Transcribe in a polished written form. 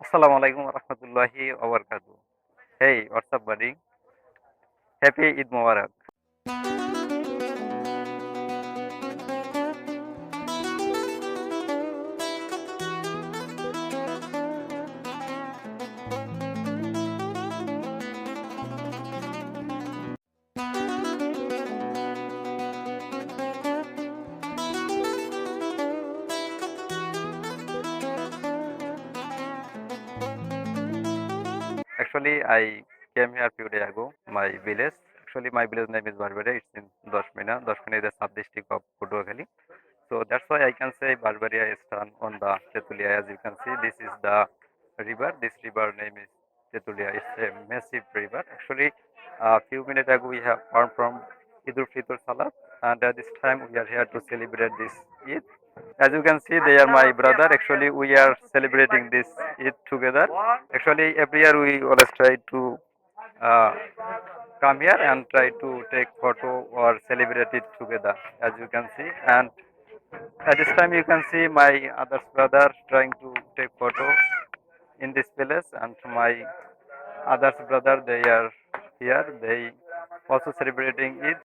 Assalamualaikum warahmatullahi wabarakatuh. Hey, what's up, buddy? Happy Eid Mubarak. Actually, I came here few days ago, my village. Actually, my village name is Barbara. It's in Doshmina. Doshmina is a sub-district of Putuakhali. So that's why I can say Barbaria is done on the Tetulia. As you can see, this is the river. This river name is Tetulia. It's a massive river. Actually, a few minutes ago we have come from Idul Fitr Salat, and at this time we are here to celebrate this Eid. As you can see, they are my brother. Actually, we are celebrating this Eid together. Actually, every year we always try to uh, come here and try to take photo or celebrate it together. As you can see, and at this time you can see my other brother trying to take photo in this place, and my other brother they are here. They also celebrating it.